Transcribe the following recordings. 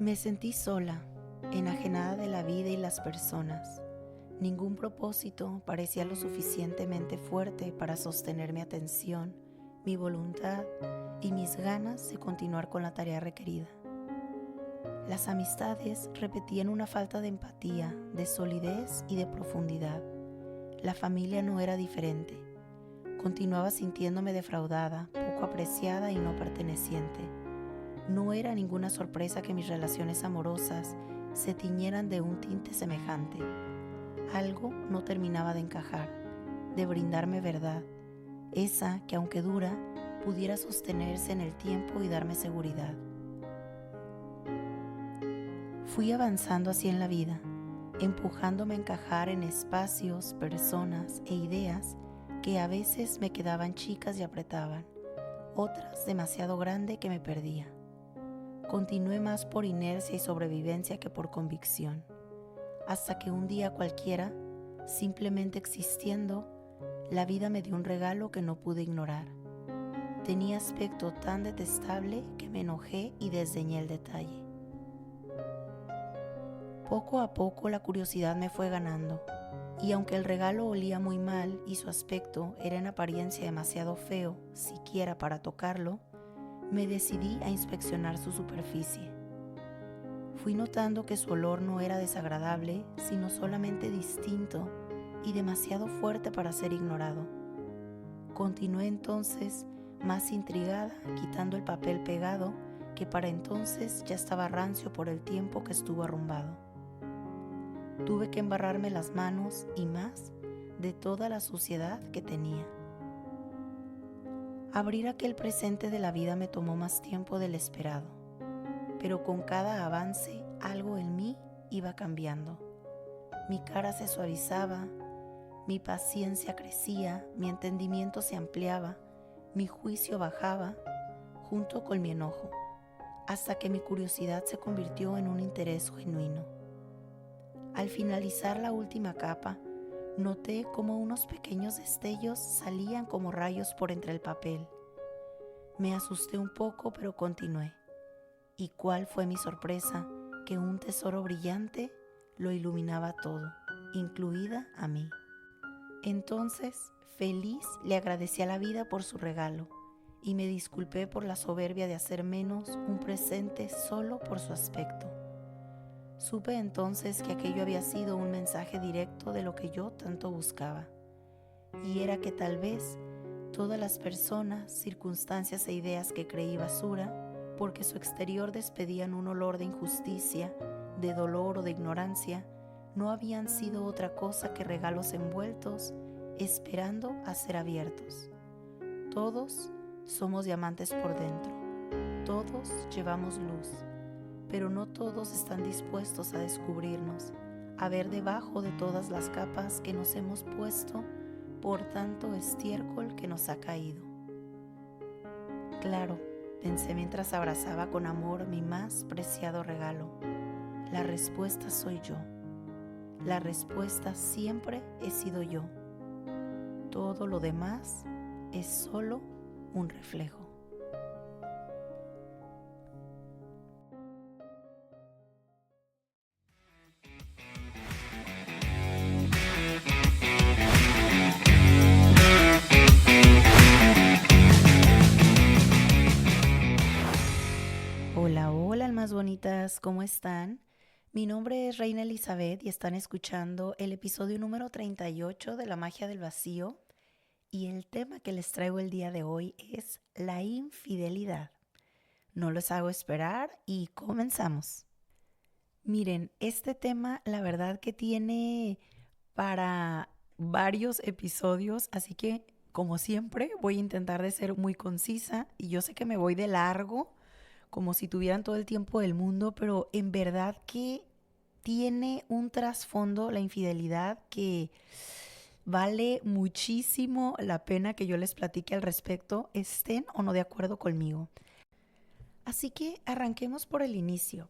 Me sentí sola, enajenada de la vida y las personas. Ningún propósito parecía lo suficientemente fuerte para sostener mi atención, mi voluntad y mis ganas de continuar con la tarea requerida. Las amistades repetían una falta de empatía, de solidez y de profundidad. La familia no era diferente. Continuaba sintiéndome defraudada, poco apreciada y no perteneciente. No era ninguna sorpresa que mis relaciones amorosas se tiñeran de un tinte semejante. Algo no terminaba de encajar, de brindarme verdad, esa que aunque dura, pudiera sostenerse en el tiempo y darme seguridad. Fui avanzando así en la vida, empujándome a encajar en espacios, personas e ideas que a veces me quedaban chicas y apretaban, otras demasiado grande que me perdía. Continué más por inercia y sobrevivencia que por convicción, hasta que un día cualquiera, simplemente existiendo, la vida me dio un regalo que no pude ignorar. Tenía aspecto tan detestable que me enojé y desdeñé el detalle. Poco a poco la curiosidad me fue ganando, y aunque el regalo olía muy mal y su aspecto era en apariencia demasiado feo, siquiera para tocarlo, me decidí a inspeccionar su superficie. Fui notando que su olor no era desagradable, sino solamente distinto y demasiado fuerte para ser ignorado. Continué entonces, más intrigada, quitando el papel pegado, que para entonces ya estaba rancio por el tiempo que estuvo arrumbado. Tuve que embarrarme las manos y más de toda la suciedad que tenía. Abrir aquel presente de la vida me tomó más tiempo del esperado, pero con cada avance algo en mí iba cambiando. Mi cara se suavizaba, mi paciencia crecía, mi entendimiento se ampliaba, mi juicio bajaba, junto con mi enojo, hasta que mi curiosidad se convirtió en un interés genuino. Al finalizar la última capa, noté cómo unos pequeños destellos salían como rayos por entre el papel. Me asusté un poco, pero continué. ¿Y cuál fue mi sorpresa? Que un tesoro brillante lo iluminaba todo, incluida a mí. Entonces, feliz, le agradecí a la vida por su regalo y me disculpé por la soberbia de hacer menos un presente solo por su aspecto. Supe entonces que aquello había sido un mensaje directo de lo que yo tanto buscaba, y era que tal vez todas las personas, circunstancias e ideas que creí basura, porque su exterior despedían un olor de injusticia, de dolor o de ignorancia, no habían sido otra cosa que regalos envueltos, esperando a ser abiertos. Todos somos diamantes por dentro, todos llevamos luz, pero no todos están dispuestos a descubrirnos, a ver debajo de todas las capas que nos hemos puesto por tanto estiércol que nos ha caído. Claro, pensé mientras abrazaba con amor mi más preciado regalo. La respuesta soy yo. La respuesta siempre he sido yo. Todo lo demás es solo un reflejo. Hola, hola, almas bonitas, ¿cómo están? Mi nombre es Reina Elizabeth y están escuchando el episodio número 38 de La Magia del Vacío, y el tema que les traigo el día de hoy es la infidelidad. No los hago esperar y comenzamos. Miren, este tema la verdad que tiene para varios episodios, así que como siempre voy a intentar de ser muy concisa, y yo sé que me voy de largo, como si tuvieran todo el tiempo del mundo, pero en verdad que tiene un trasfondo la infidelidad que vale muchísimo la pena que yo les platique al respecto, estén o no de acuerdo conmigo. Así que arranquemos por el inicio.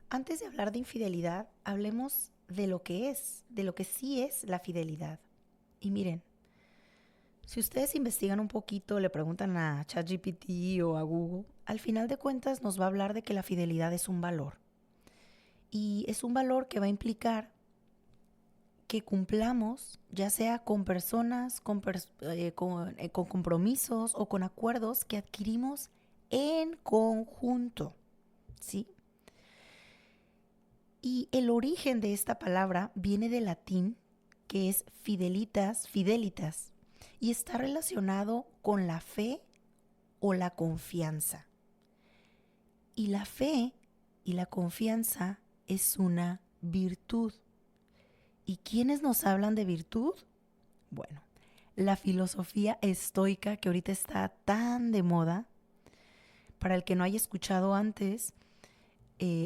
Antes de hablar de infidelidad, hablemos de lo que es, de lo que sí es la fidelidad. Y miren, si ustedes investigan un poquito, le preguntan a ChatGPT o a Google, al final de cuentas nos va a hablar de que la fidelidad es un valor. Y es un valor que va a implicar que cumplamos, ya sea con personas, con compromisos o con acuerdos que adquirimos en conjunto, ¿sí? Y el origen de esta palabra viene del latín, que es fidelitas, y está relacionado con la fe o la confianza. Y la fe y la confianza es una virtud. ¿Y quiénes nos hablan de virtud? Bueno, la filosofía estoica, que ahorita está tan de moda. Para el que no haya escuchado antes,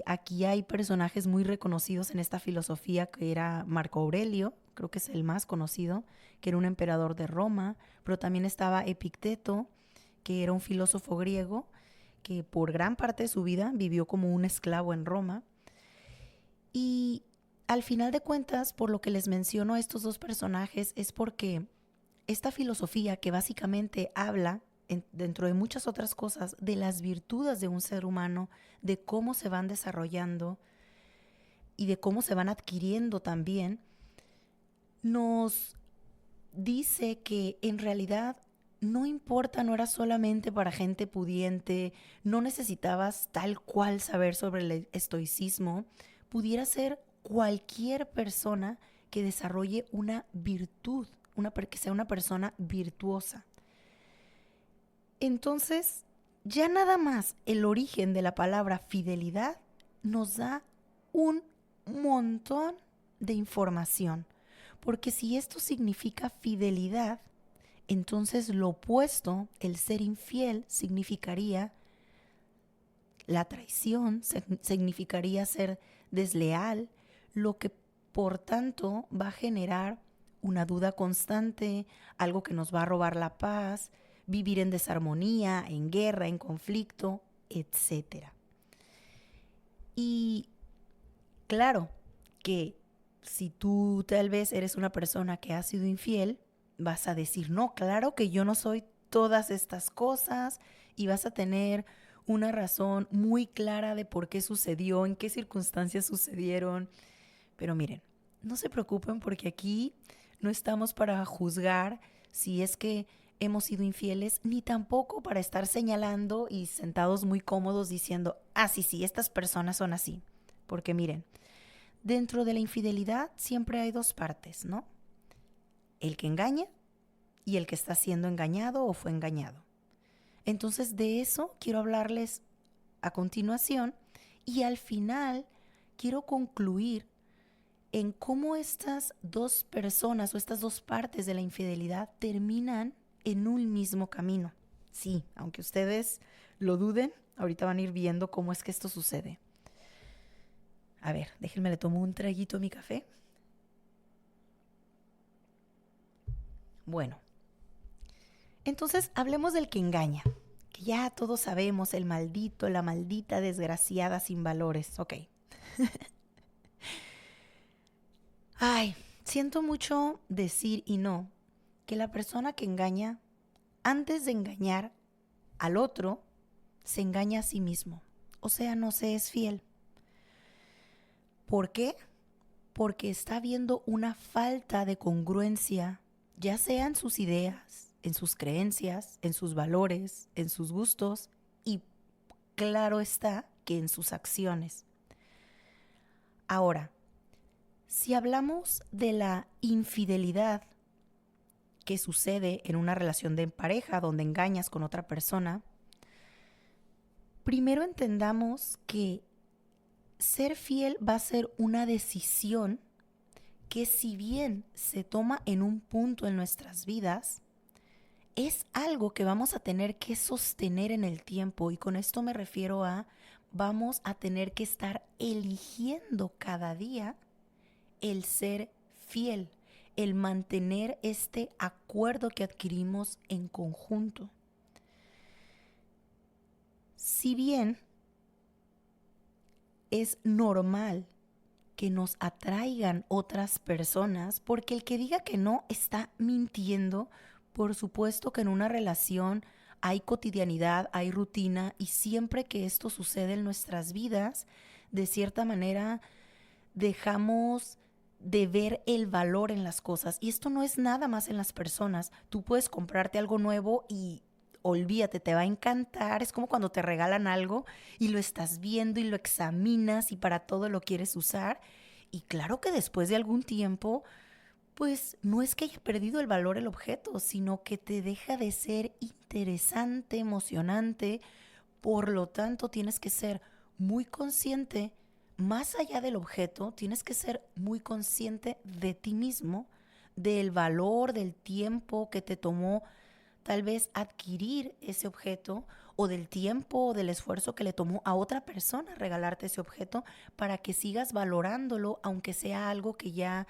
aquí hay personajes muy reconocidos en esta filosofía, que era Marco Aurelio, creo que es el más conocido, que era un emperador de Roma, pero también estaba Epicteto, que era un filósofo griego, que por gran parte de su vida vivió como un esclavo en Roma. Y al final de cuentas, por lo que les menciono a estos dos personajes, es porque esta filosofía, que básicamente habla, dentro de muchas otras cosas, de las virtudes de un ser humano, de cómo se van desarrollando y de cómo se van adquiriendo también, nos dice que en realidad no importa, no era solamente para gente pudiente, no necesitabas tal cual saber sobre el estoicismo, pudiera ser cualquier persona que desarrolle una virtud, que sea una persona virtuosa. Entonces, ya nada más el origen de la palabra fidelidad nos da un montón de información. Porque si esto significa fidelidad, entonces lo opuesto, el ser infiel, significaría la traición, significaría ser desleal, lo que por tanto va a generar una duda constante, algo que nos va a robar la paz, vivir en desarmonía, en guerra, en conflicto, etc. Y claro que si tú tal vez eres una persona que ha sido infiel, vas a decir, no, claro que yo no soy todas estas cosas, y vas a tener una razón muy clara de por qué sucedió, en qué circunstancias sucedieron. Pero miren, no se preocupen, porque aquí no estamos para juzgar si es que hemos sido infieles, ni tampoco para estar señalando y sentados muy cómodos diciendo, sí, estas personas son así. Porque miren, dentro de la infidelidad siempre hay dos partes, ¿no? El que engaña y el que está siendo engañado o fue engañado. Entonces, de eso quiero hablarles a continuación, y al final quiero concluir en cómo estas dos personas o estas dos partes de la infidelidad terminan en un mismo camino. Sí, aunque ustedes lo duden, ahorita van a ir viendo cómo es que esto sucede. A ver, déjenme le tomo un traguito a mi café. Bueno, entonces hablemos del que engaña, que ya todos sabemos, el maldito, la maldita desgraciada sin valores. Ok. Ay, siento mucho decir y no, que la persona que engaña, antes de engañar al otro, se engaña a sí mismo. O sea, no se es fiel. ¿Por qué? Porque está viendo una falta de congruencia, ya sea en sus ideas, en sus creencias, en sus valores, en sus gustos, y claro está que en sus acciones. Ahora, si hablamos de la infidelidad que sucede en una relación de pareja donde engañas con otra persona, primero entendamos que ser fiel va a ser una decisión que, si bien se toma en un punto en nuestras vidas, es algo que vamos a tener que sostener en el tiempo. Y con esto me refiero a, vamos a tener que estar eligiendo cada día el ser fiel, el mantener este acuerdo que adquirimos en conjunto. Si bien es normal que nos atraigan otras personas, porque el que diga que no está mintiendo. Por supuesto que en una relación hay cotidianidad, hay rutina, y siempre que esto sucede en nuestras vidas, de cierta manera dejamos de ver el valor en las cosas. Y esto no es nada más en las personas. Tú puedes comprarte algo nuevo y olvídate, te va a encantar. Es como cuando te regalan algo y lo estás viendo y lo examinas y para todo lo quieres usar. Y claro que después de algún tiempo, pues no es que haya perdido el valor el objeto, sino que te deja de ser interesante, emocionante. Por lo tanto, tienes que ser muy consciente, más allá del objeto, tienes que ser muy consciente de ti mismo, del valor, del tiempo que te tomó tal vez adquirir ese objeto o del tiempo o del esfuerzo que le tomó a otra persona regalarte ese objeto para que sigas valorándolo, aunque sea algo que ya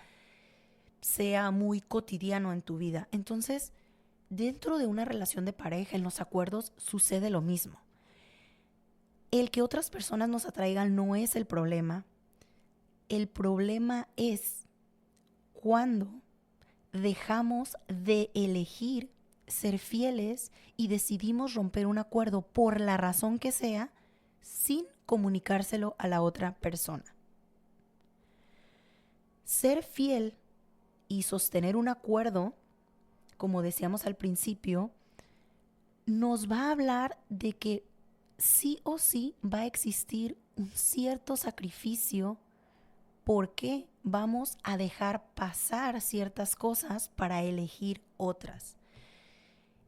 sea muy cotidiano en tu vida. Entonces, dentro de una relación de pareja, en los acuerdos, sucede lo mismo. El que otras personas nos atraigan no es el problema. El problema es cuando dejamos de elegir ser fieles y decidimos romper un acuerdo por la razón que sea sin comunicárselo a la otra persona. Ser fiel y sostener un acuerdo, como decíamos al principio, nos va a hablar de que sí o sí va a existir un cierto sacrificio porque vamos a dejar pasar ciertas cosas para elegir otras.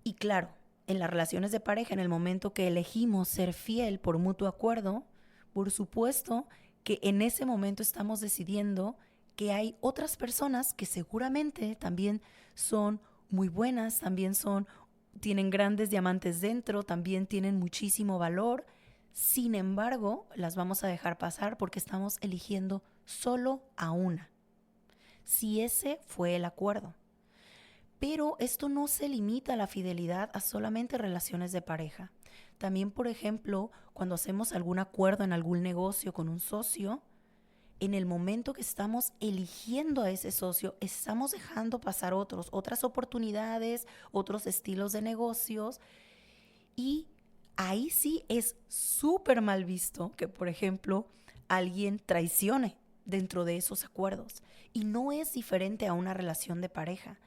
Y claro, en las relaciones de pareja, en el momento que elegimos ser fiel por mutuo acuerdo, por supuesto que en ese momento estamos decidiendo que hay otras personas que seguramente también son muy buenas, tienen grandes diamantes dentro, también tienen muchísimo valor. Sin embargo, las vamos a dejar pasar porque estamos eligiendo solo a una. Si ese fue el acuerdo. Pero esto no se limita a la fidelidad a solamente relaciones de pareja. También, por ejemplo, cuando hacemos algún acuerdo en algún negocio con un socio, en el momento que estamos eligiendo a ese socio, estamos dejando pasar otras oportunidades, otros estilos de negocios. Y ahí sí es súper mal visto que, por ejemplo, alguien traicione dentro de esos acuerdos. Y no es diferente a una relación de pareja.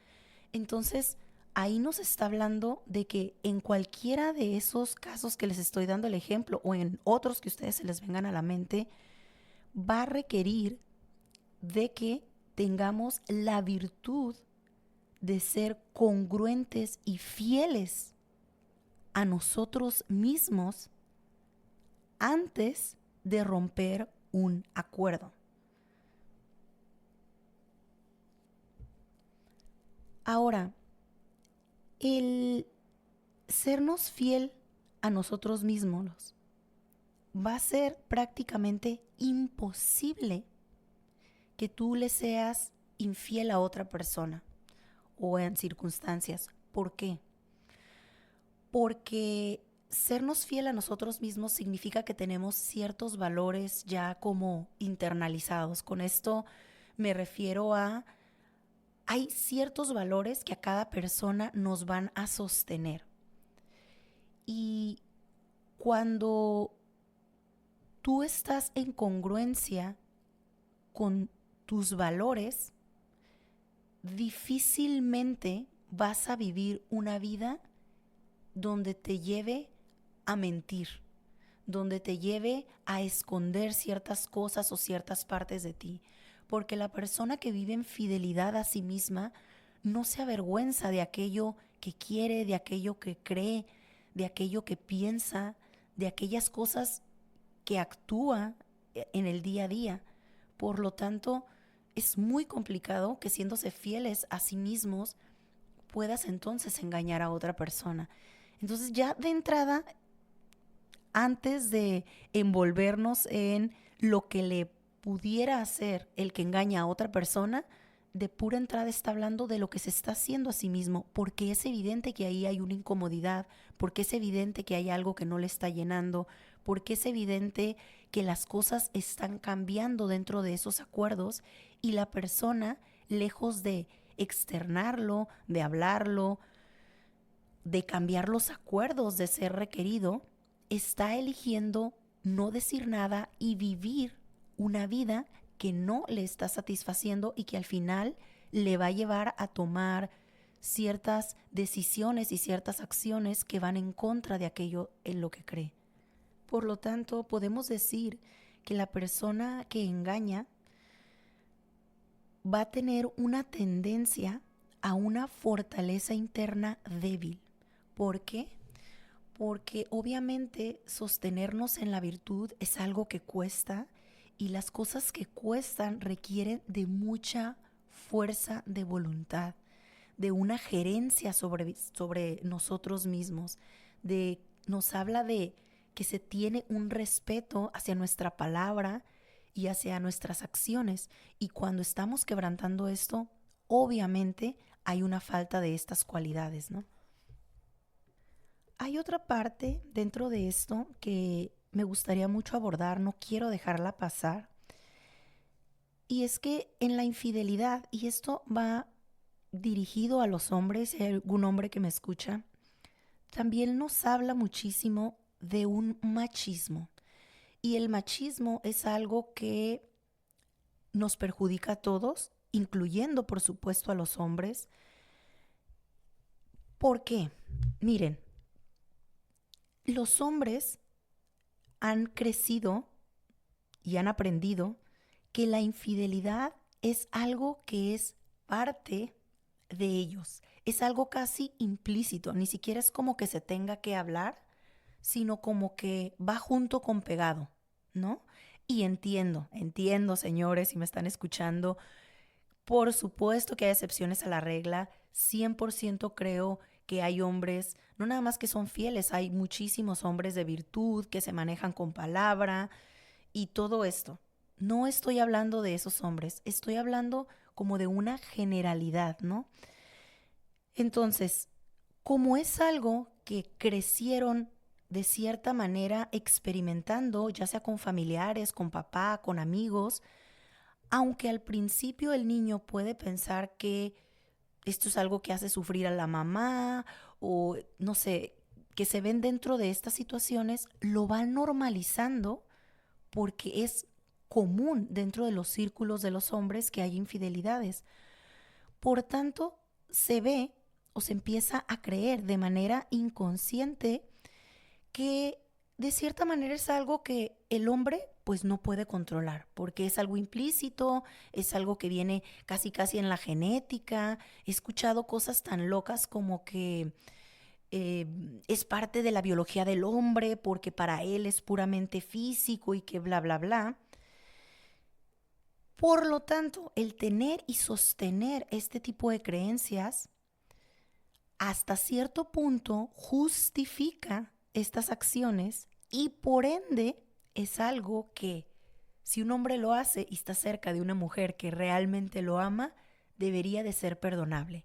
Entonces, ahí nos está hablando de que en cualquiera de esos casos que les estoy dando el ejemplo o en otros que ustedes se les vengan a la mente, va a requerir de que tengamos la virtud de ser congruentes y fieles a nosotros mismos antes de romper un acuerdo. Ahora, el sernos fiel a nosotros mismos va a ser prácticamente imposible que tú le seas infiel a otra persona o en circunstancias. ¿Por qué? Porque sernos fiel a nosotros mismos significa que tenemos ciertos valores ya como internalizados. Con esto me refiero a, hay ciertos valores que a cada persona nos van a sostener. Y cuando tú estás en congruencia con tus valores, difícilmente vas a vivir una vida donde te lleve a mentir, donde te lleve a esconder ciertas cosas o ciertas partes de ti. Porque la persona que vive en fidelidad a sí misma no se avergüenza de aquello que quiere, de aquello que cree, de aquello que piensa, de aquellas cosas que actúa en el día a día. Por lo tanto, es muy complicado que siéndose fieles a sí mismos puedas entonces engañar a otra persona. Entonces ya de entrada, antes de envolvernos en lo que le pudiera hacer el que engaña a otra persona, de pura entrada está hablando de lo que se está haciendo a sí mismo, porque es evidente que ahí hay una incomodidad, porque es evidente que hay algo que no le está llenando, porque es evidente que las cosas están cambiando dentro de esos acuerdos y la persona, lejos de externarlo, de hablarlo, de cambiar los acuerdos, de ser requerido, está eligiendo no decir nada y vivir una vida que no le está satisfaciendo y que al final le va a llevar a tomar ciertas decisiones y ciertas acciones que van en contra de aquello en lo que cree. Por lo tanto, podemos decir que la persona que engaña va a tener una tendencia a una fortaleza interna débil. ¿Por qué? Porque obviamente sostenernos en la virtud es algo que cuesta y las cosas que cuestan requieren de mucha fuerza de voluntad, de una gerencia sobre nosotros mismos, nos habla de que se tiene un respeto hacia nuestra palabra y hacia nuestras acciones. Y cuando estamos quebrantando esto, obviamente hay una falta de estas cualidades, ¿no? Hay otra parte dentro de esto que me gustaría mucho abordar, no quiero dejarla pasar, y es que en la infidelidad, y esto va dirigido a los hombres, si hay algún hombre que me escucha, también nos habla muchísimo de un machismo. Y el machismo es algo que nos perjudica a todos, incluyendo por supuesto a los hombres. ¿Por qué? Miren, los hombres han crecido y han aprendido que la infidelidad es algo que es parte de ellos. Es algo casi implícito, ni siquiera es como que se tenga que hablar, sino como que va junto con pegado, ¿no? Y entiendo, señores, si me están escuchando, por supuesto que hay excepciones a la regla, 100% creo que hay hombres, no nada más que son fieles, hay muchísimos hombres de virtud que se manejan con palabra y todo esto. No estoy hablando de esos hombres, estoy hablando como de una generalidad, ¿no? Entonces, como es algo que crecieron de cierta manera experimentando, ya sea con familiares, con papá, con amigos, aunque al principio el niño puede pensar que esto es algo que hace sufrir a la mamá o no sé, que se ven dentro de estas situaciones, lo van normalizando porque es común dentro de los círculos de los hombres que hay infidelidades. Por tanto, se ve o se empieza a creer de manera inconsciente que de cierta manera es algo que el hombre pues no puede controlar, porque es algo implícito, es algo que viene casi casi en la genética. He escuchado cosas tan locas como que es parte de la biología del hombre porque para él es puramente físico y que bla, bla, bla. Por lo tanto, el tener y sostener este tipo de creencias hasta cierto punto justifica estas acciones y por ende es algo que si un hombre lo hace y está cerca de una mujer que realmente lo ama, debería de ser perdonable.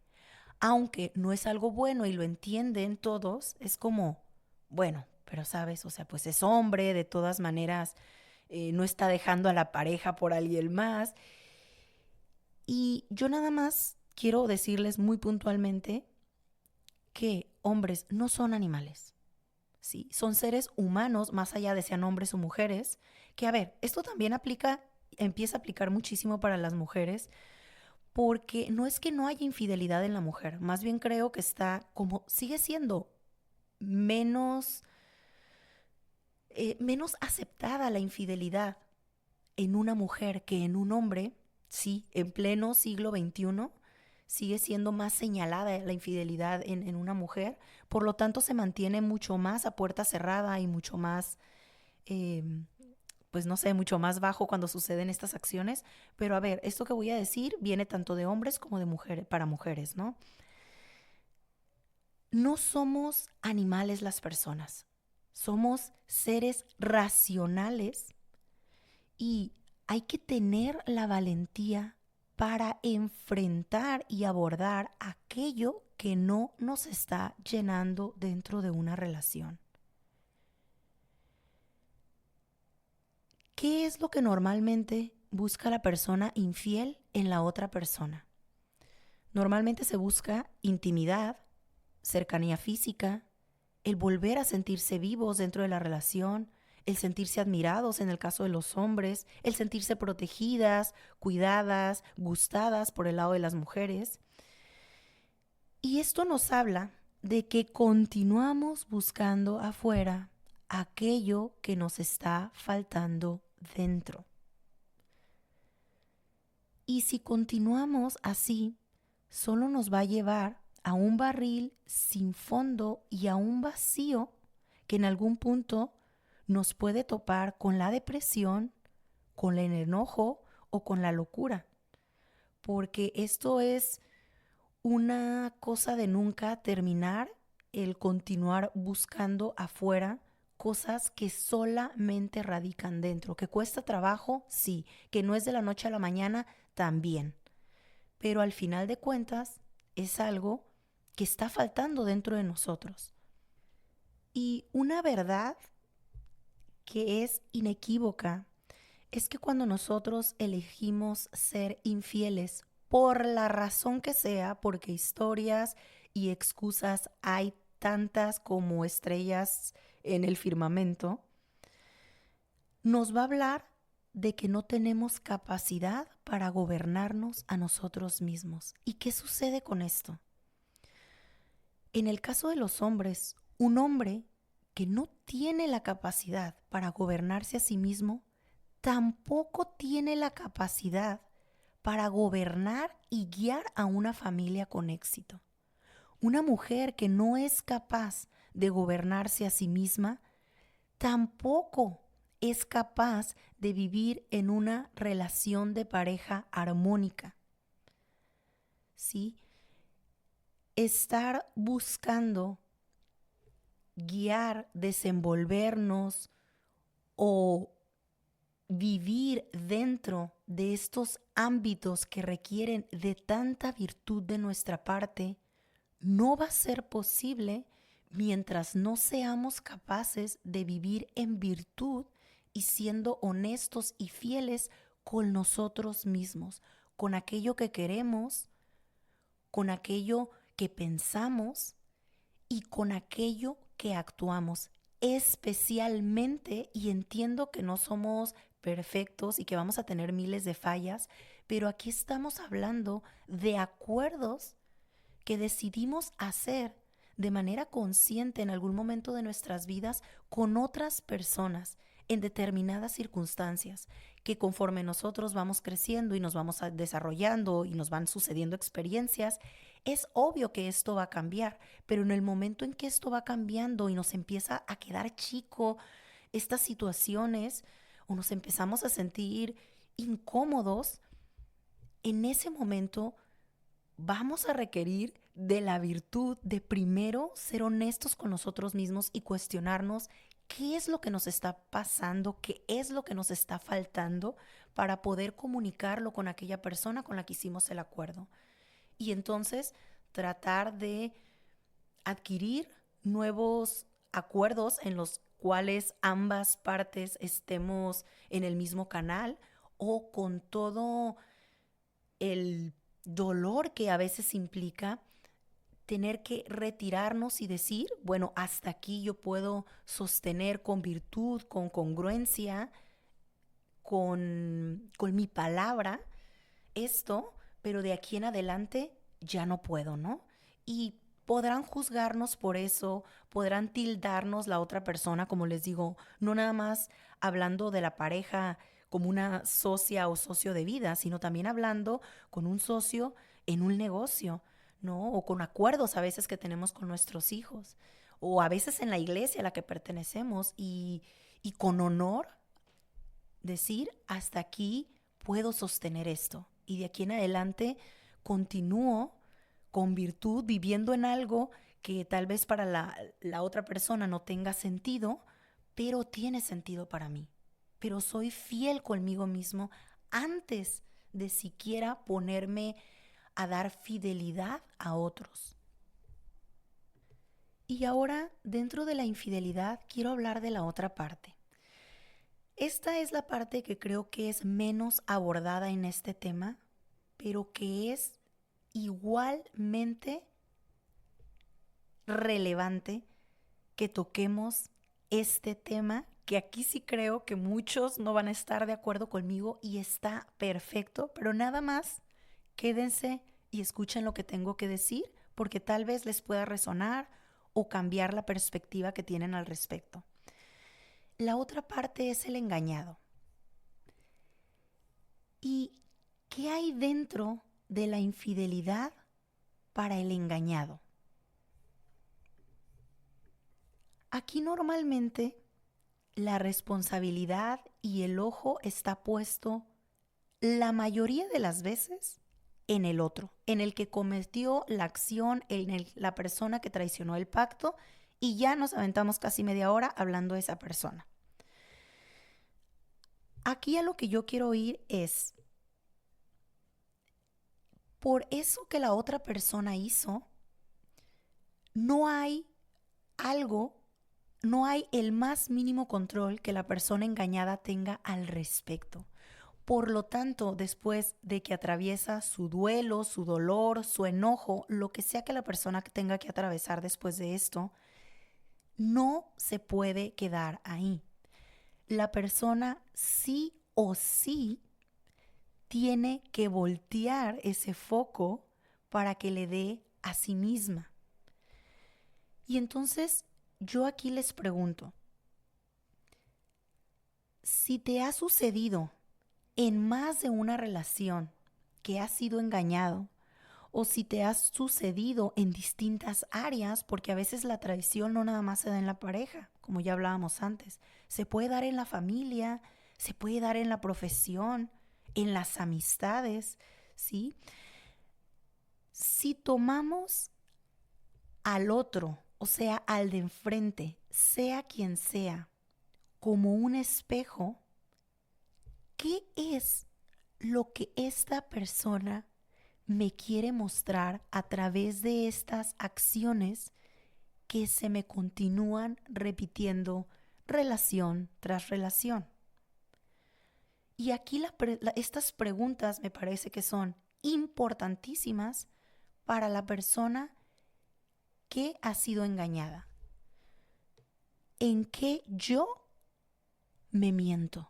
Aunque no es algo bueno y lo entienden todos, es como, bueno, pero sabes, o sea, pues es hombre, de todas maneras, no está dejando a la pareja por alguien más. Y yo nada más quiero decirles muy puntualmente que hombres no son animales, ¿sí? Son seres humanos, más allá de sean hombres o mujeres, que a ver, esto también empieza a aplicar muchísimo para las mujeres, porque no es que no haya infidelidad en la mujer, más bien creo que está como, sigue siendo menos, menos aceptada la infidelidad en una mujer que en un hombre, sí, en pleno siglo XXI, sigue siendo más señalada la infidelidad en una mujer, por lo tanto se mantiene mucho más a puerta cerrada y mucho más, eh, pues no sé, mucho más bajo cuando suceden estas acciones. Pero a ver, esto que voy a decir viene tanto de hombres como de mujeres, para mujeres, ¿no? No somos animales las personas, somos seres racionales y hay que tener la valentía para enfrentar y abordar aquello que no nos está llenando dentro de una relación. ¿Qué es lo que normalmente busca la persona infiel en la otra persona? Normalmente se busca intimidad, cercanía física, el volver a sentirse vivos dentro de la relación, el sentirse admirados en el caso de los hombres, el sentirse protegidas, cuidadas, gustadas por el lado de las mujeres. Y esto nos habla de que continuamos buscando afuera aquello que nos está faltando dentro. Y si continuamos así, solo nos va a llevar a un barril sin fondo y a un vacío que en algún punto nos puede topar con la depresión, con el enojo o con la locura. Porque esto es una cosa de nunca terminar, el continuar buscando afuera cosas que solamente radican dentro. Que cuesta trabajo, sí. Que no es de la noche a la mañana, también. Pero al final de cuentas es algo que está faltando dentro de nosotros. Y una verdad que es inequívoca es que cuando nosotros elegimos ser infieles, por la razón que sea, porque historias y excusas hay tantas como estrellas en el firmamento, nos va a hablar de que no tenemos capacidad para gobernarnos a nosotros mismos. ¿Y qué sucede con esto? En el caso de los hombres, un hombre que no tiene la capacidad para gobernarse a sí mismo, tampoco tiene la capacidad para gobernar y guiar a una familia con éxito. Una mujer que no es capaz de gobernarse a sí misma, tampoco es capaz de vivir en una relación de pareja armónica. ¿Sí? Estar buscando guiar, desenvolvernos o vivir dentro de estos ámbitos que requieren de tanta virtud de nuestra parte, no va a ser posible mientras no seamos capaces de vivir en virtud y siendo honestos y fieles con nosotros mismos, con aquello que queremos, con aquello que pensamos y con aquello que actuamos. Especialmente, y entiendo que no somos perfectos y que vamos a tener miles de fallas, pero aquí estamos hablando de acuerdos que decidimos hacer de manera consciente en algún momento de nuestras vidas con otras personas en determinadas circunstancias, que conforme nosotros vamos creciendo y nos vamos desarrollando y nos van sucediendo experiencias, es obvio que esto va a cambiar, pero en el momento en que esto va cambiando y nos empieza a quedar chico estas situaciones o nos empezamos a sentir incómodos, en ese momento vamos a requerir de la virtud de primero ser honestos con nosotros mismos y cuestionarnos qué es lo que nos está pasando, qué es lo que nos está faltando para poder comunicarlo con aquella persona con la que hicimos el acuerdo. Y entonces tratar de adquirir nuevos acuerdos en los cuales ambas partes estemos en el mismo canal o con todo el dolor que a veces implica tener que retirarnos y decir, bueno, hasta aquí yo puedo sostener con virtud, con congruencia, con mi palabra esto, pero de aquí en adelante ya no puedo, ¿no? Y podrán juzgarnos por eso, podrán tildarnos la otra persona, como les digo, no nada más hablando de la pareja como una socia o socio de vida, sino también hablando con un socio en un negocio, ¿no? O con acuerdos a veces que tenemos con nuestros hijos, o a veces en la iglesia a la que pertenecemos y con honor decir, hasta aquí puedo sostener esto y de aquí en adelante continúo con virtud viviendo en algo que tal vez para la otra persona no tenga sentido, pero tiene sentido para mí. Pero soy fiel conmigo mismo antes de siquiera ponerme a dar fidelidad a otros. Y ahora, dentro de la infidelidad, quiero hablar de la otra parte. Esta es la parte que creo que es menos abordada en este tema, pero que es igualmente relevante que toquemos este tema que aquí sí creo que muchos no van a estar de acuerdo conmigo y está perfecto, pero nada más quédense y escuchen lo que tengo que decir porque tal vez les pueda resonar o cambiar la perspectiva que tienen al respecto. La otra parte es el engañado. ¿Y qué hay dentro de la infidelidad para el engañado? Aquí normalmente la responsabilidad y el ojo está puesto la mayoría de las veces en el otro, en el que cometió la acción, la persona que traicionó el pacto, y ya nos aventamos casi media hora hablando de esa persona. Aquí a lo que yo quiero ir es, por eso que la otra persona hizo, no hay algo, no hay el más mínimo control que la persona engañada tenga al respecto. Por lo tanto, después de que atraviesa su duelo, su dolor, su enojo, lo que sea que la persona tenga que atravesar después de esto, no se puede quedar ahí. La persona sí o sí tiene que voltear ese foco para que le dé a sí misma. Y entonces yo aquí les pregunto, si te ha sucedido en más de una relación que has sido engañado, o si te ha sucedido en distintas áreas, porque a veces la traición no nada más se da en la pareja, como ya hablábamos antes, se puede dar en la familia, se puede dar en la profesión, en las amistades, ¿sí? Si tomamos al otro, o sea, al de enfrente, sea quien sea, como un espejo, ¿qué es lo que esta persona me quiere mostrar a través de estas acciones que se me continúan repitiendo relación tras relación? Y aquí estas preguntas me parece que son importantísimas para la persona que ha sido engañada. ¿En qué yo me miento?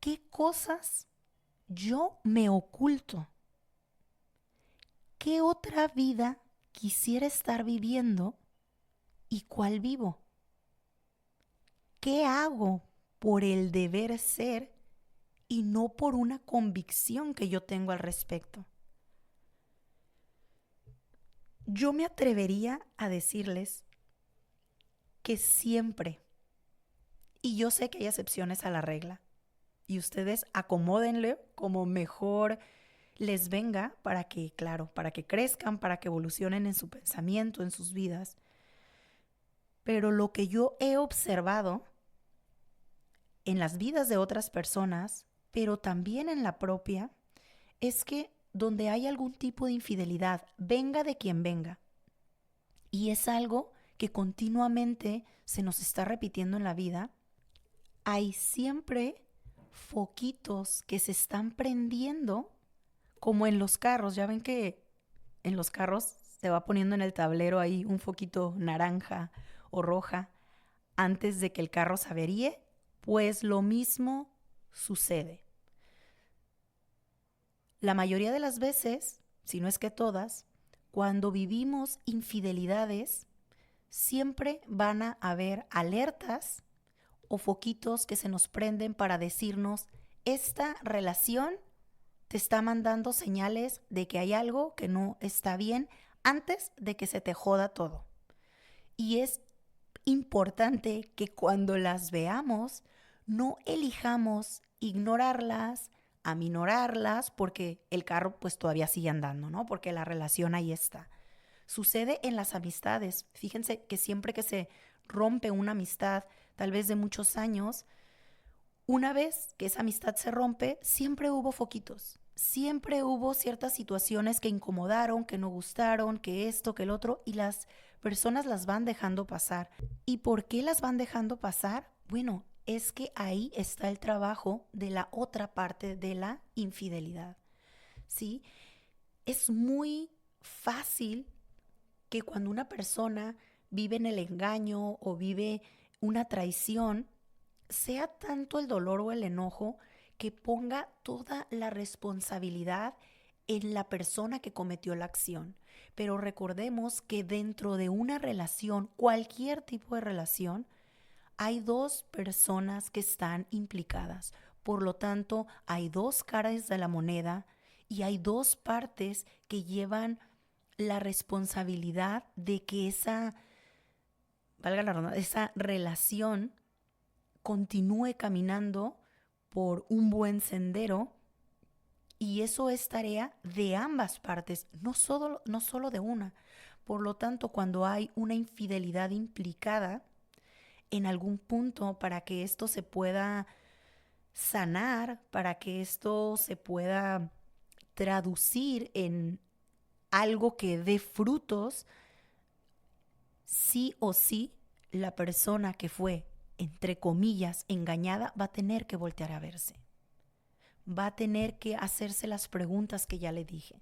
¿Qué cosas yo me oculto? ¿Qué otra vida quisiera estar viviendo y cuál vivo? ¿Qué hago por el deber ser y no por una convicción que yo tengo al respecto? Yo me atrevería a decirles que siempre, y yo sé que hay excepciones a la regla, y ustedes acomódenle como mejor les venga para que, claro, para que crezcan, para que evolucionen en su pensamiento, en sus vidas. Pero lo que yo he observado en las vidas de otras personas, pero también en la propia, es que donde hay algún tipo de infidelidad, venga de quien venga, y es algo que continuamente se nos está repitiendo en la vida, hay siempre foquitos que se están prendiendo, como en los carros. Ya ven que en los carros se va poniendo en el tablero ahí un foquito naranja o roja antes de que el carro se averíe. Pues lo mismo sucede. La mayoría de las veces, si no es que todas, cuando vivimos infidelidades, siempre van a haber alertas o foquitos que se nos prenden para decirnos, esta relación te está mandando señales de que hay algo que no está bien antes de que se te joda todo. Y es importante que cuando las veamos no elijamos ignorarlas, aminorarlas, porque el carro pues todavía sigue andando, ¿no? Porque la relación ahí está. Sucede en las amistades. Fíjense que siempre que se rompe una amistad, tal vez de muchos años, una vez que esa amistad se rompe, siempre hubo foquitos. Siempre hubo ciertas situaciones que incomodaron, que no gustaron, que esto, que el otro, y las personas las van dejando pasar. ¿Y por qué las van dejando pasar? Bueno, es que ahí está el trabajo de la otra parte de la infidelidad, ¿sí? Es muy fácil que cuando una persona vive en el engaño o vive una traición, sea tanto el dolor o el enojo que ponga toda la responsabilidad en la persona que cometió la acción. Pero recordemos que dentro de una relación, cualquier tipo de relación, hay dos personas que están implicadas. Por lo tanto, hay dos caras de la moneda y hay dos partes que llevan la responsabilidad de que esa relación continúe caminando por un buen sendero, y eso es tarea de ambas partes, no solo de una. Por lo tanto, cuando hay una infidelidad implicada, en algún punto, para que esto se pueda sanar, para que esto se pueda traducir en algo que dé frutos, sí o sí la persona que fue, entre comillas, engañada va a tener que voltear a verse. Va a tener que hacerse las preguntas que ya le dije.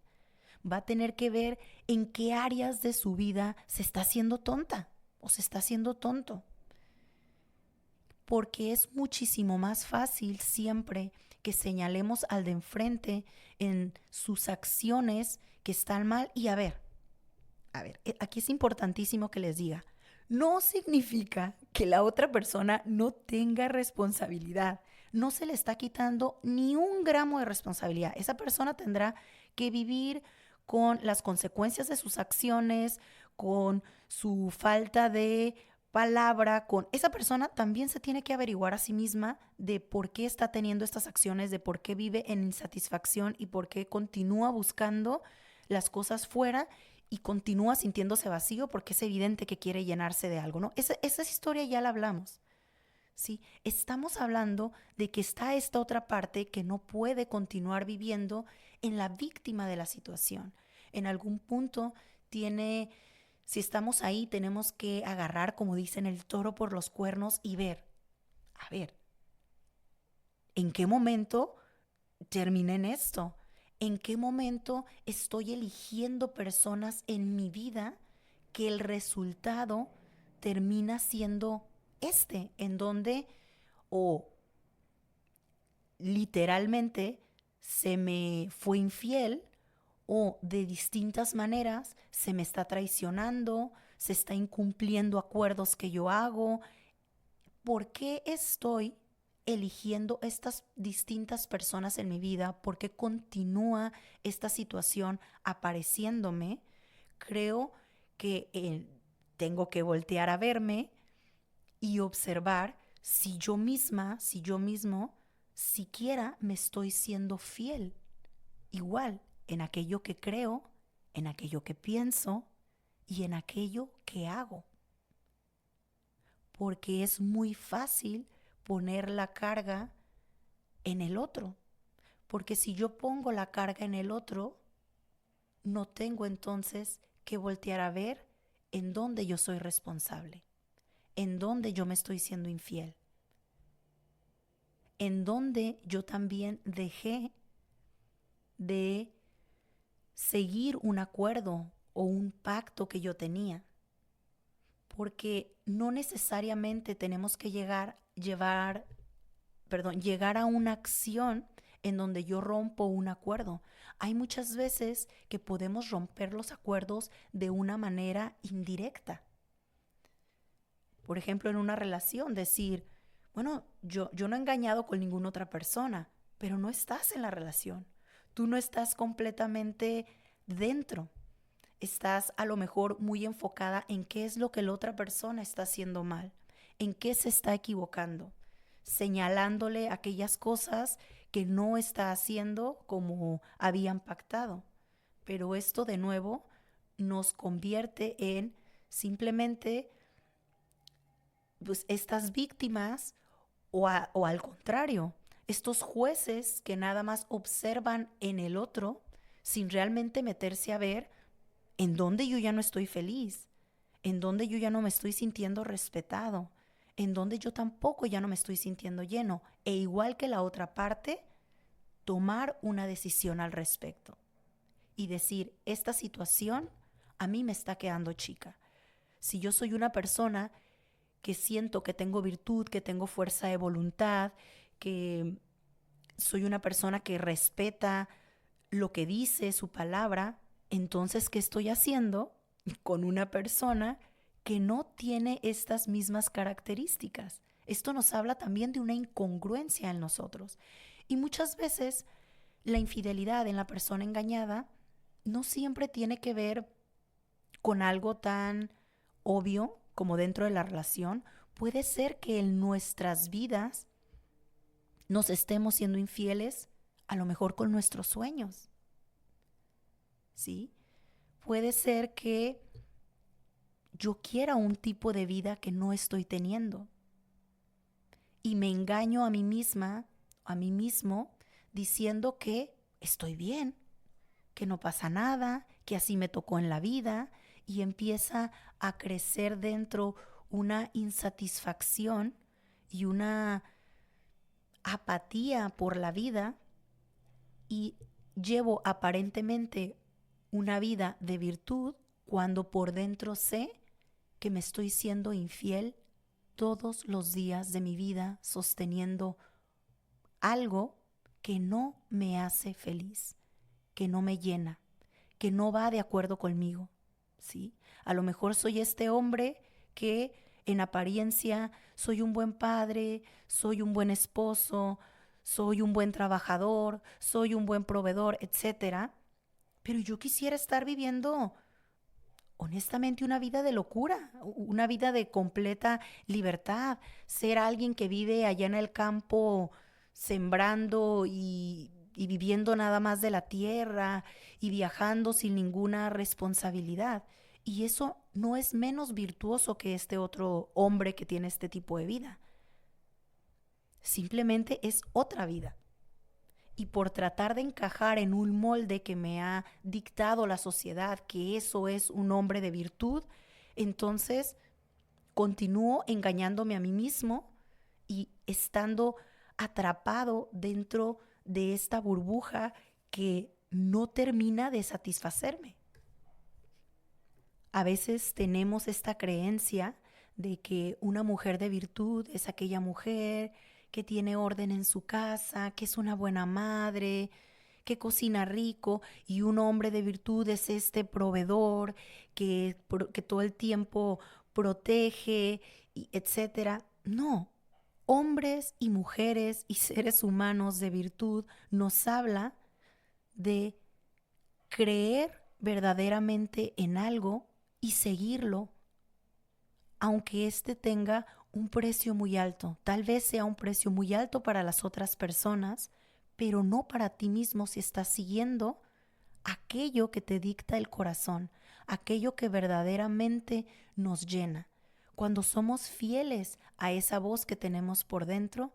Va a tener que ver en qué áreas de su vida se está haciendo tonta o se está haciendo tonto. Porque es muchísimo más fácil siempre que señalemos al de enfrente en sus acciones que están mal. Y a ver, aquí es importantísimo que les diga, no significa que la otra persona no tenga responsabilidad. No se le está quitando ni un gramo de responsabilidad. Esa persona tendrá que vivir con las consecuencias de sus acciones, con su falta de palabra, con esa persona también se tiene que averiguar a sí misma de por qué está teniendo estas acciones, de por qué vive en insatisfacción y por qué continúa buscando las cosas fuera y continúa sintiéndose vacío porque es evidente que quiere llenarse de algo, ¿no? Esa historia ya la hablamos, ¿sí? Estamos hablando de que está esta otra parte que no puede continuar viviendo en la víctima de la situación. En algún punto si estamos ahí, tenemos que agarrar, como dicen, el toro por los cuernos y ver, a ver, ¿en qué momento terminé en esto? ¿En qué momento estoy eligiendo personas en mi vida que el resultado termina siendo en donde o literalmente se me fue infiel o de distintas maneras se me está traicionando, se está incumpliendo acuerdos que yo hago? ¿Por qué estoy eligiendo estas distintas personas en mi vida? ¿Por qué continúa esta situación apareciéndome? Creo que tengo que voltear a verme y observar si yo misma, si yo mismo, siquiera me estoy siendo fiel. Igual en aquello que creo, en aquello que pienso y en aquello que hago. Porque es muy fácil poner la carga en el otro. Porque si yo pongo la carga en el otro, no tengo entonces que voltear a ver en dónde yo soy responsable, en dónde yo me estoy siendo infiel, en dónde yo también dejé de seguir un acuerdo o un pacto que yo tenía. Porque no necesariamente tenemos que llegar a una acción en donde yo rompo un acuerdo. Hay muchas veces que podemos romper los acuerdos de una manera indirecta. Por ejemplo, en una relación, decir, bueno, yo no he engañado con ninguna otra persona, pero no estás en la relación. Tú no estás completamente dentro. Estás a lo mejor muy enfocada en qué es lo que la otra persona está haciendo mal, en qué se está equivocando, señalándole aquellas cosas que no está haciendo como habían pactado. Pero esto de nuevo nos convierte en simplemente pues, estas víctimas o al contrario, estos jueces que nada más observan en el otro sin realmente meterse a ver en dónde yo ya no estoy feliz, en dónde yo ya no me estoy sintiendo respetado, en donde yo tampoco ya no me estoy sintiendo lleno. E igual que la otra parte, tomar una decisión al respecto y decir, esta situación a mí me está quedando chica. Si yo soy una persona que siento que tengo virtud, que tengo fuerza de voluntad, que soy una persona que respeta lo que dice, su palabra, entonces, ¿qué estoy haciendo con una persona que no tiene estas mismas características? Esto nos habla también de una incongruencia en nosotros. Y muchas veces la infidelidad en la persona engañada no siempre tiene que ver con algo tan obvio como dentro de la relación. Puede ser que en nuestras vidas nos estemos siendo infieles, a lo mejor con nuestros sueños, ¿sí? Puede ser que yo quiera un tipo de vida que no estoy teniendo y me engaño a mí misma, a mí mismo, diciendo que estoy bien, que no pasa nada, que así me tocó en la vida, y empieza a crecer dentro una insatisfacción y una apatía por la vida, y llevo aparentemente una vida de virtud cuando por dentro sé que me estoy siendo infiel todos los días de mi vida, sosteniendo algo que no me hace feliz, que no me llena, que no va de acuerdo conmigo, ¿sí? A lo mejor soy este hombre que en apariencia soy un buen padre, soy un buen esposo, soy un buen trabajador, soy un buen proveedor, etcétera, pero yo quisiera estar viviendo honestamente una vida de locura, una vida de completa libertad, ser alguien que vive allá en el campo sembrando y viviendo nada más de la tierra y viajando sin ninguna responsabilidad. Y eso no es menos virtuoso que este otro hombre que tiene este tipo de vida. Simplemente es otra vida. Y por tratar de encajar en un molde que me ha dictado la sociedad, que eso es un hombre de virtud, entonces continúo engañándome a mí mismo y estando atrapado dentro de esta burbuja que no termina de satisfacerme. A veces tenemos esta creencia de que una mujer de virtud es aquella mujer que tiene orden en su casa, que es una buena madre, que cocina rico, y un hombre de virtud es este proveedor que todo el tiempo protege, etcétera. No, hombres y mujeres y seres humanos de virtud nos habla de creer verdaderamente en algo y seguirlo, aunque éste tenga un precio muy alto. Tal vez sea un precio muy alto para las otras personas, pero no para ti mismo si estás siguiendo aquello que te dicta el corazón, aquello que verdaderamente nos llena. Cuando somos fieles a esa voz que tenemos por dentro,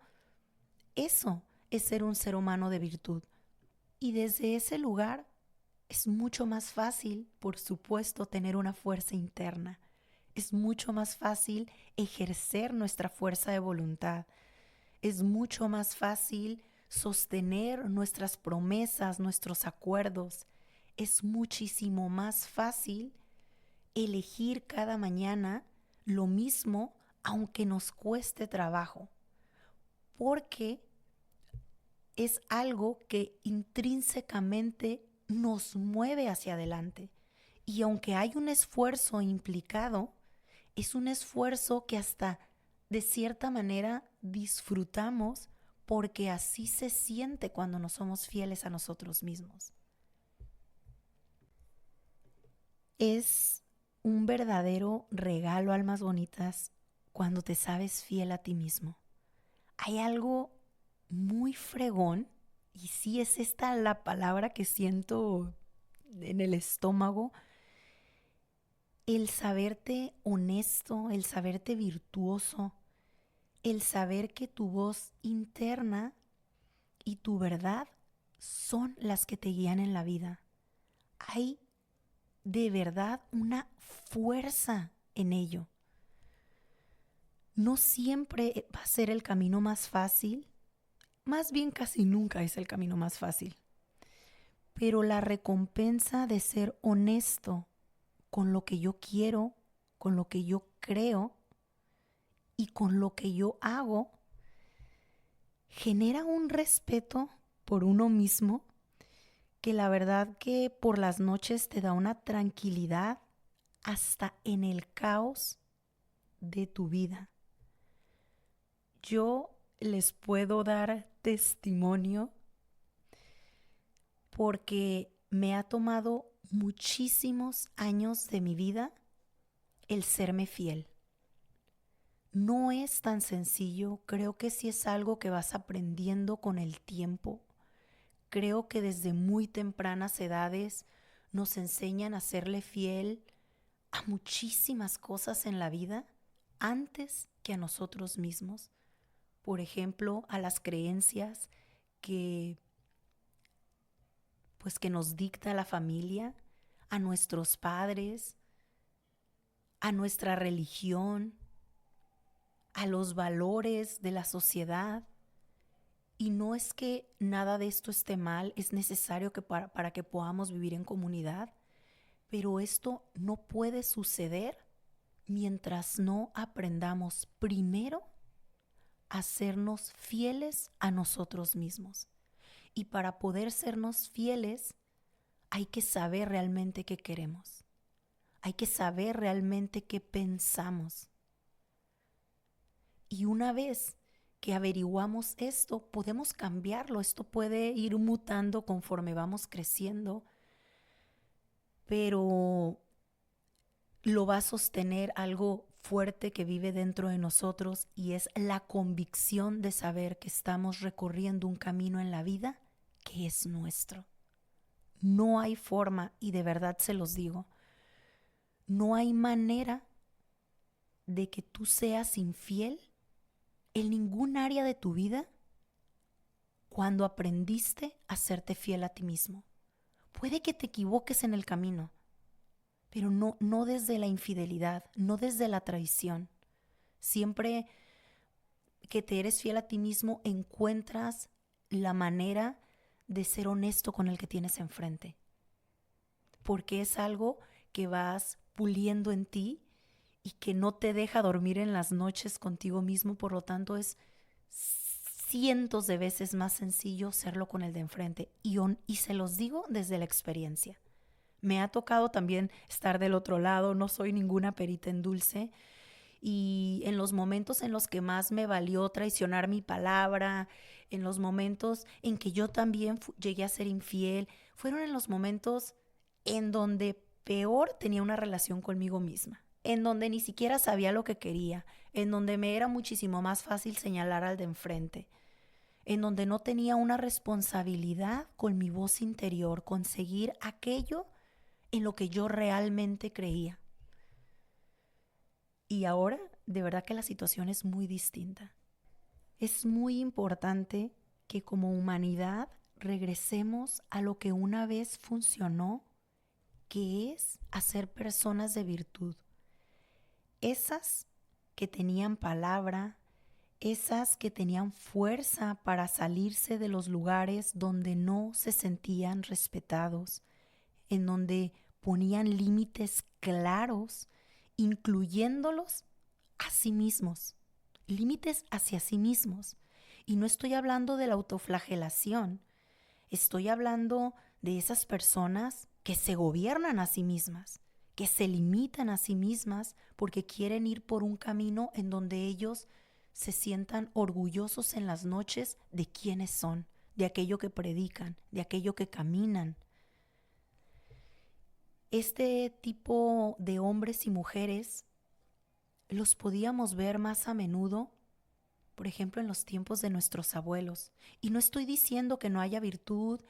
eso es ser un ser humano de virtud. Y desde ese lugar es mucho más fácil, por supuesto, tener una fuerza interna. Es mucho más fácil ejercer nuestra fuerza de voluntad. Es mucho más fácil sostener nuestras promesas, nuestros acuerdos. Es muchísimo más fácil elegir cada mañana lo mismo, aunque nos cueste trabajo, porque es algo que intrínsecamente nos mueve hacia adelante. Y aunque hay un esfuerzo implicado, es un esfuerzo que hasta de cierta manera disfrutamos, porque así se siente cuando no somos fieles a nosotros mismos. Es un verdadero regalo, almas bonitas, cuando te sabes fiel a ti mismo. Hay algo muy fregón, y sí es esta la palabra que siento en el estómago, el saberte honesto, el saberte virtuoso, el saber que tu voz interna y tu verdad son las que te guían en la vida. Hay de verdad una fuerza en ello. No siempre va a ser el camino más fácil, más bien casi nunca es el camino más fácil. Pero la recompensa de ser honesto con lo que yo quiero, con lo que yo creo, y con lo que yo hago genera un respeto por uno mismo que la verdad que por las noches te da una tranquilidad hasta en el caos de tu vida. Yo les puedo dar testimonio porque me ha tomado muchísimos años de mi vida el serme fiel. No es tan sencillo, creo que sí es algo que vas aprendiendo con el tiempo. Creo que desde muy tempranas edades nos enseñan a serle fiel a muchísimas cosas en la vida antes que a nosotros mismos. Por ejemplo, a las creencias que que nos dicta la familia, a nuestros padres, a nuestra religión, a los valores de la sociedad. Y no es que nada de esto esté mal, es necesario que para que podamos vivir en comunidad, pero esto no puede suceder mientras no aprendamos primero a sernos fieles a nosotros mismos. Y para poder sernos fieles, hay que saber realmente qué queremos. Hay que saber realmente qué pensamos. Y una vez que averiguamos esto, podemos cambiarlo. Esto puede ir mutando conforme vamos creciendo, pero lo va a sostener algo fuerte que vive dentro de nosotros y es la convicción de saber que estamos recorriendo un camino en la vida que es nuestro. No hay forma, y de verdad se los digo, no hay manera de que tú seas infiel en ningún área de tu vida cuando aprendiste a serte fiel a ti mismo. Puede que te equivoques en el camino, pero no desde la infidelidad, no desde la traición. Siempre que te eres fiel a ti mismo, encuentras la manera de ser honesto con el que tienes enfrente. Porque es algo que vas puliendo en ti y que no te deja dormir en las noches contigo mismo. Por lo tanto, es cientos de veces más sencillo serlo con el de enfrente. Y se los digo desde la experiencia. Me ha tocado también estar del otro lado, no soy ninguna perita en dulce. Y en los momentos en los que más me valió traicionar mi palabra, en los momentos en que yo también llegué a ser infiel, fueron en los momentos en donde peor tenía una relación conmigo misma, en donde ni siquiera sabía lo que quería, en donde me era muchísimo más fácil señalar al de enfrente, en donde no tenía una responsabilidad con mi voz interior, conseguir aquello en lo que yo realmente creía. Y ahora, de verdad que la situación es muy distinta. Es muy importante que como humanidad regresemos a lo que una vez funcionó, que es hacer personas de virtud. Esas que tenían palabra, esas que tenían fuerza para salirse de los lugares donde no se sentían respetados, en donde ponían límites claros, incluyéndolos a sí mismos, límites hacia sí mismos. Y no estoy hablando de la autoflagelación, estoy hablando de esas personas que se gobiernan a sí mismas, que se limitan a sí mismas porque quieren ir por un camino en donde ellos se sientan orgullosos en las noches de quiénes son, de aquello que predican, de aquello que caminan. Este tipo de hombres y mujeres los podíamos ver más a menudo, por ejemplo, en los tiempos de nuestros abuelos. Y no estoy diciendo que no haya virtud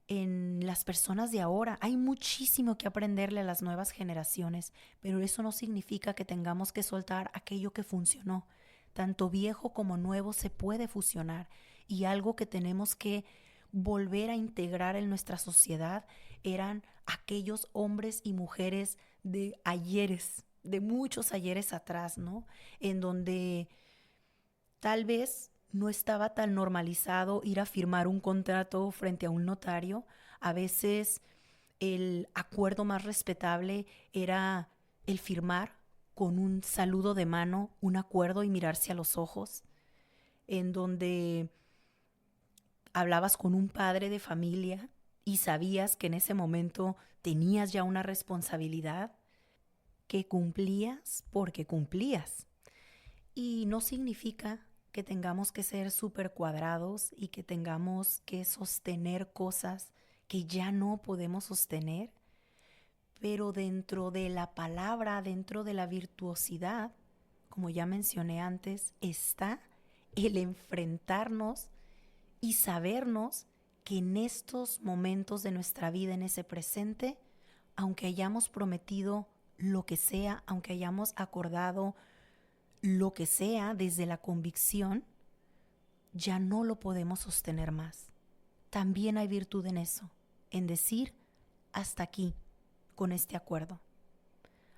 en las personas de ahora. Hay muchísimo que aprenderle a las nuevas generaciones, pero eso no significa que tengamos que soltar aquello que funcionó. Tanto viejo como nuevo se puede fusionar, y algo que tenemos que volver a integrar en nuestra sociedad eran aquellos hombres y mujeres de ayeres, de muchos ayeres atrás, ¿no? En donde tal vez no estaba tan normalizado ir a firmar un contrato frente a un notario. A veces el acuerdo más respetable era el firmar con un saludo de mano, un acuerdo y mirarse a los ojos, en donde hablabas con un padre de familia y sabías que en ese momento tenías ya una responsabilidad que cumplías porque cumplías. Y no significa que tengamos que ser súper cuadrados y que tengamos que sostener cosas que ya no podemos sostener, pero dentro de la palabra, dentro de la virtuosidad, como ya mencioné antes, está el enfrentarnos y sabernos que en estos momentos de nuestra vida, en ese presente, aunque hayamos prometido lo que sea, aunque hayamos acordado lo que sea desde la convicción, ya no lo podemos sostener más. También hay virtud en eso, en decir hasta aquí con este acuerdo,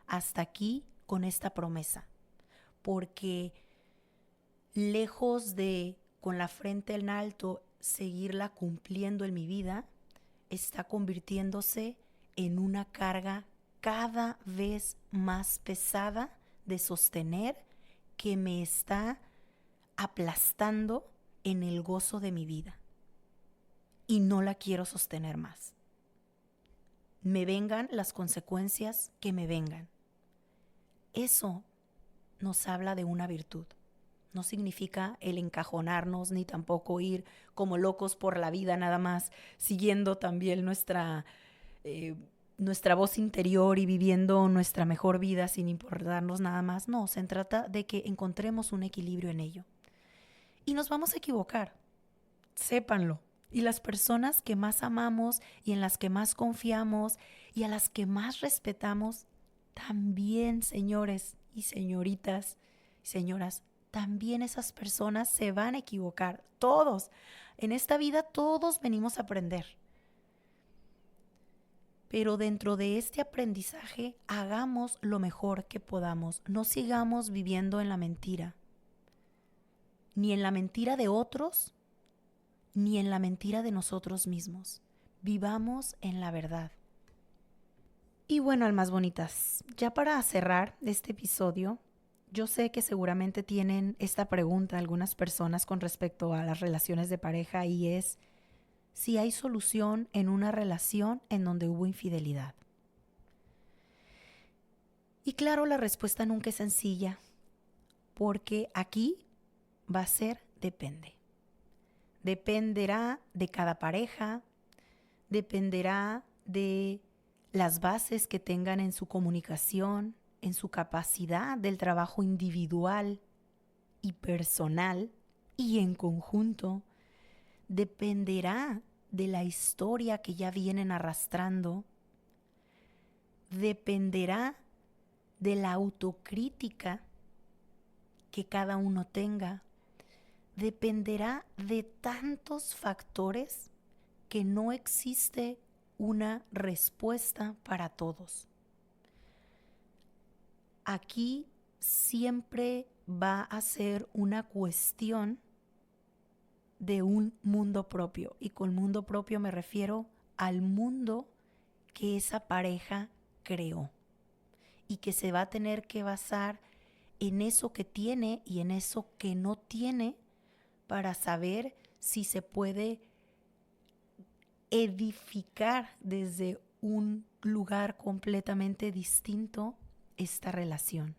hasta aquí con esta promesa, porque lejos de con la frente en alto seguirla cumpliendo en mi vida, está convirtiéndose en una carga cada vez más pesada de sostener, que me está aplastando en el gozo de mi vida y no la quiero sostener más. Me vengan las consecuencias que me vengan. Eso nos habla de una virtud. No significa el encajonarnos ni tampoco ir como locos por la vida nada más, siguiendo también nuestra voz interior y viviendo nuestra mejor vida sin importarnos nada más. No, se trata de que encontremos un equilibrio en ello. Y nos vamos a equivocar, sépanlo. Y las personas que más amamos y en las que más confiamos y a las que más respetamos, también, señores y señoritas, señoras, también esas personas se van a equivocar. Todos. En esta vida todos venimos a aprender. Pero dentro de este aprendizaje, hagamos lo mejor que podamos. No sigamos viviendo en la mentira. Ni en la mentira de otros, ni en la mentira de nosotros mismos. Vivamos en la verdad. Y bueno, almas bonitas, ya para cerrar este episodio, yo sé que seguramente tienen esta pregunta algunas personas con respecto a las relaciones de pareja, y es si hay solución en una relación en donde hubo infidelidad. Y claro, la respuesta nunca es sencilla, porque aquí va a ser depende. Dependerá de cada pareja, dependerá de las bases que tengan en su comunicación, en su capacidad del trabajo individual y personal y en conjunto. Dependerá de la historia que ya vienen arrastrando. Dependerá de la autocrítica que cada uno tenga. Dependerá de tantos factores que no existe una respuesta para todos. Aquí siempre va a ser una cuestión de un mundo propio, y con mundo propio me refiero al mundo que esa pareja creó y que se va a tener que basar en eso que tiene y en eso que no tiene para saber si se puede edificar desde un lugar completamente distinto esta relación.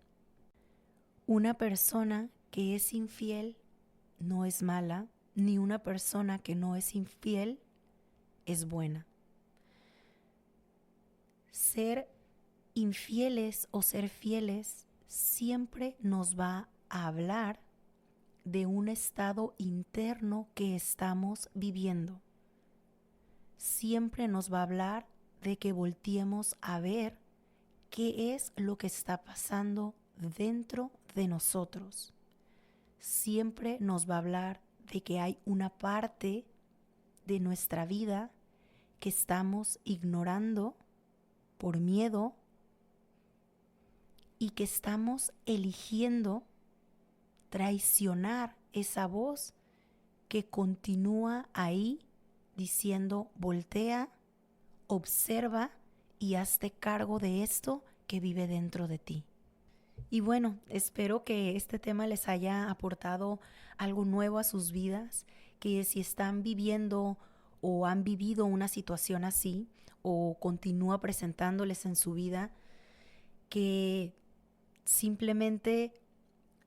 Una persona que es infiel no es mala, ni una persona que no es infiel es buena. Ser infieles o ser fieles siempre nos va a hablar de un estado interno que estamos viviendo. Siempre nos va a hablar de que volteemos a ver qué es lo que está pasando dentro de nosotros. Siempre nos va a hablar de que hay una parte de nuestra vida que estamos ignorando por miedo y que estamos eligiendo traicionar esa voz que continúa ahí diciendo: voltea, observa y hazte cargo de esto que vive dentro de ti. Y bueno, espero que este tema les haya aportado algo nuevo a sus vidas, que si están viviendo o han vivido una situación así o continúa presentándoles en su vida, que simplemente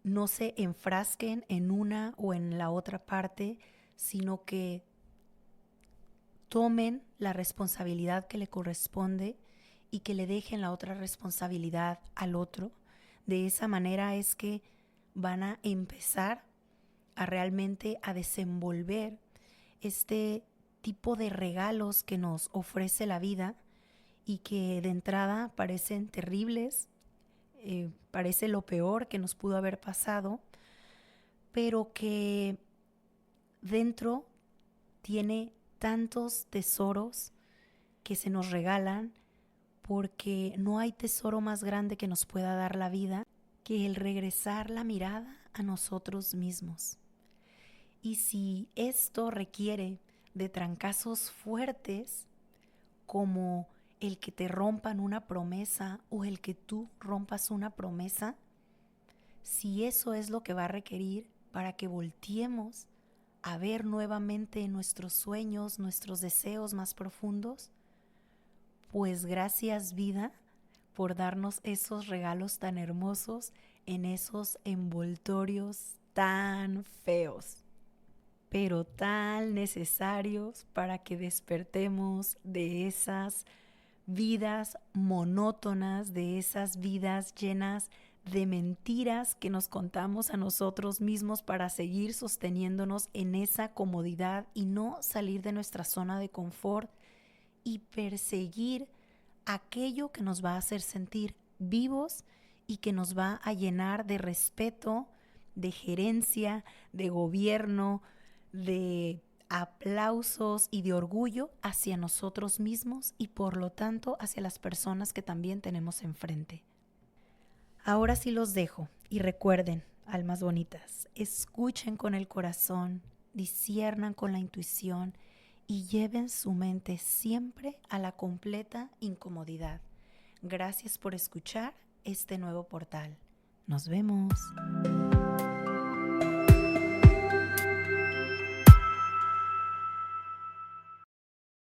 no se enfrasquen en una o en la otra parte, sino que tomen la responsabilidad que le corresponde y que le dejen la otra responsabilidad al otro. De esa manera es que van a empezar a realmente a desenvolver este tipo de regalos que nos ofrece la vida y que de entrada parecen terribles, parece lo peor que nos pudo haber pasado, pero que dentro tiene tantos tesoros que se nos regalan, porque no hay tesoro más grande que nos pueda dar la vida que el regresar la mirada a nosotros mismos. Y si esto requiere de trancazos fuertes, como el que te rompan una promesa o el que tú rompas una promesa, si eso es lo que va a requerir para que volteemos a ver nuevamente nuestros sueños, nuestros deseos más profundos, pues gracias, vida, por darnos esos regalos tan hermosos en esos envoltorios tan feos, pero tan necesarios para que despertemos de esas vidas monótonas, de esas vidas llenas de mentiras que nos contamos a nosotros mismos para seguir sosteniéndonos en esa comodidad y no salir de nuestra zona de confort y perseguir aquello que nos va a hacer sentir vivos y que nos va a llenar de respeto, de gerencia, de gobierno, de aplausos y de orgullo hacia nosotros mismos y por lo tanto hacia las personas que también tenemos enfrente. Ahora sí los dejo y recuerden, almas bonitas, escuchen con el corazón, disciernan con la intuición y lleven su mente siempre a la completa incomodidad. Gracias por escuchar este nuevo portal. Nos vemos.